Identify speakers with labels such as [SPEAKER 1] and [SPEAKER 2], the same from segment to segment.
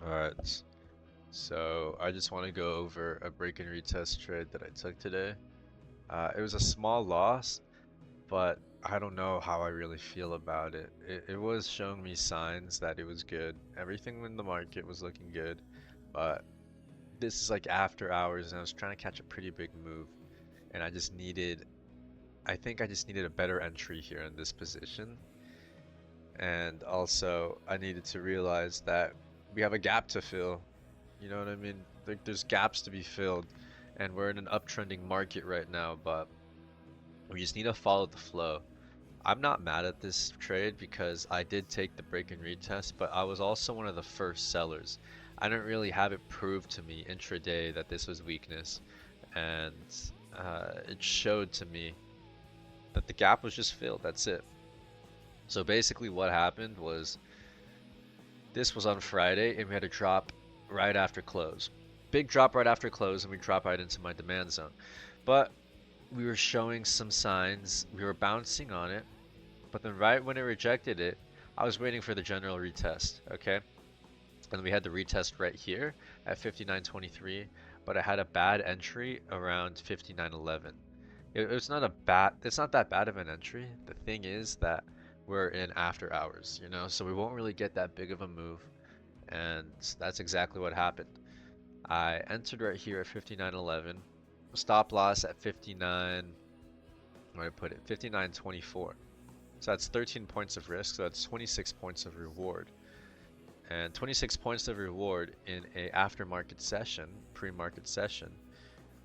[SPEAKER 1] Alright, so I just want to go over a break and retest trade that I took today. It was a small loss, but I don't know how I really feel about it. It was showing me signs that it was good. Everything in the market was looking good, but this is like after hours, and I was trying to catch a pretty big move, and I think I just needed a better entry here in this position. And also, I needed to realize that we have a gap to fill. You know what I mean? There's gaps to be filled, and we're in an uptrending market right now, but we just need to follow the flow. I'm not mad at this trade because I did take the break and retest, but I was also one of the first sellers. I didn't really have it proved to me intraday that this was weakness, and it showed to me that the gap was just filled. That's it. So basically, what happened was this was on Friday, and we had a drop right after close. Big drop right after close, and we drop right into my demand zone. But we were showing some signs. We were bouncing on it, but then right when it rejected it, I was waiting for the general retest, okay? And we had the retest right here at 59.23, but I had a bad entry around 59.11. It's not that bad of an entry. The thing is that we're in after hours, you know, so we won't really get that big of a move, and that's exactly what happened. I entered right here at 59.11, stop loss at 59, where I put it, 59.24. So that's 13 points of risk, so that's 26 points of reward. And 26 points of reward in a aftermarket session, pre-market session,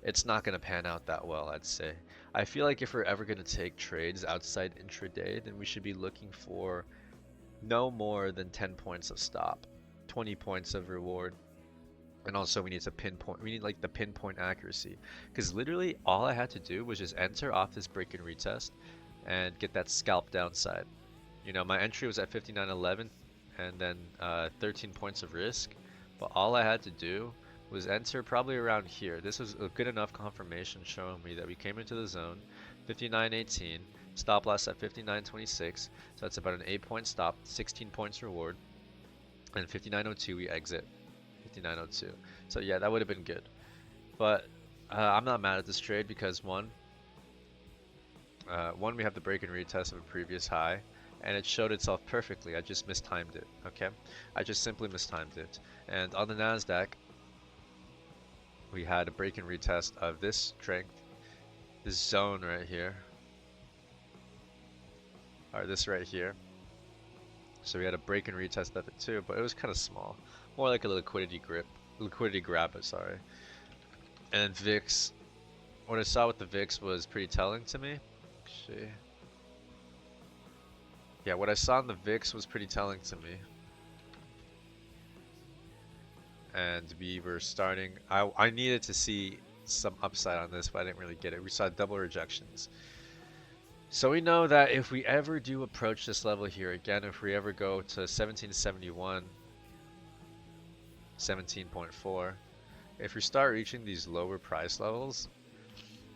[SPEAKER 1] it's not going to pan out that well, I'd say. I feel like if we're ever going to take trades outside intraday, then we should be looking for no more than 10 points of stop, 20 points of reward. And also we need to pinpoint, we need like the pinpoint accuracy. Because literally all I had to do was just enter off this break and retest and get that scalp downside. You know, my entry was at 59.11 and then 13 points of risk. But all I had to do was enter probably around here. This was a good enough confirmation showing me that we came into the zone, 59.18, stop loss at 59.26. So that's about an 8-point stop, 16 points reward. And 59.02 we exit. 59.02. So yeah, that would have been good. But I'm not mad at this trade because one, we have the break and retest of a previous high, and it showed itself perfectly. I just mistimed it, okay? I just simply mistimed it. And on the Nasdaq, we had a break and retest of this strength, this zone right here, or this right here. So we had a break and retest of it too, but it was kind of small, more like a liquidity grab, sorry. And VIX, what I saw with the VIX was pretty telling to me. Actually, yeah, what I saw in the VIX was pretty telling to me. And we were starting, I needed to see some upside on this, but I didn't really get it. We saw double rejections. So we know that if we ever do approach this level here again, if we ever go to 1771, 17.4, if we start reaching these lower price levels,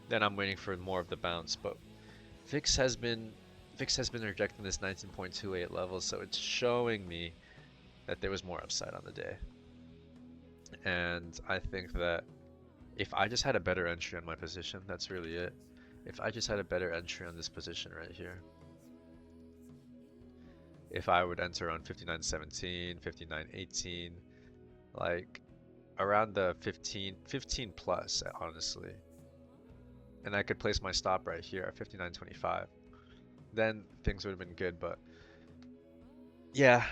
[SPEAKER 1] then I'm waiting for more of the bounce. But VIX has been rejecting this 19.28 level, so it's showing me that there was more upside on the day. And I think that if I just had a better entry on my position, that's really it. If I just had a better entry on this position right here, if I would enter on 59.17, 59.18, like around the 15 plus, honestly, and I could place my stop right here at 59.25, then things would have been good. But yeah,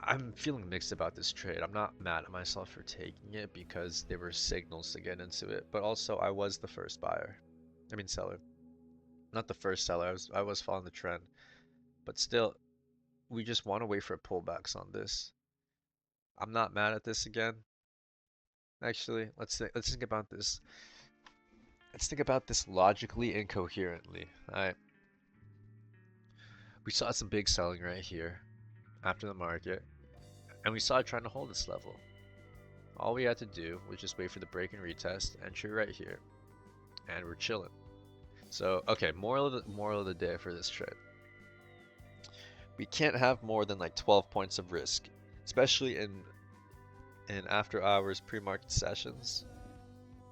[SPEAKER 1] I'm feeling mixed about this trade. I'm not mad at myself for taking it because there were signals to get into it, but also I was the first buyer. I mean seller. Not the first seller. I was following the trend. But still, we just want to wait for pullbacks on this. I'm not mad at this again. Actually, let's think about this. Let's think about this logically and coherently. Alright. We saw some big selling right here after the market, and we saw it trying to hold this level. All we had to do was just wait for the break and retest, entry right here, and we're chilling. So, okay, moral of the day for this trade. We can't have more than like 12 points of risk especially in after hours pre-market sessions,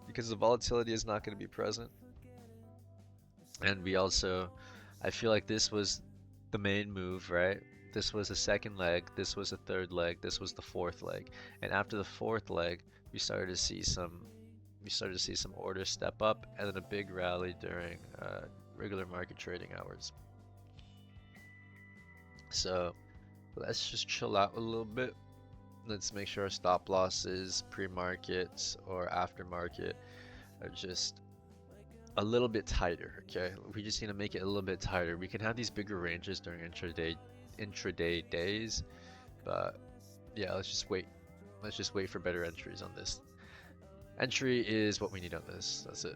[SPEAKER 1] because the volatility is not going to be present. And we also, I feel like this was the main move, right? This was the second leg, this was the third leg, this was the fourth leg. And after the fourth leg, we started to see some orders step up, and then a big rally during regular market trading hours. So let's just chill out a little bit. Let's make sure our stop losses pre-market or aftermarket are just a little bit tighter, okay? We just need to make it a little bit tighter. We can have these bigger ranges during intraday days, but yeah, let's just wait. Let's just wait for better entries on this. Entry is what we need on this. That's it.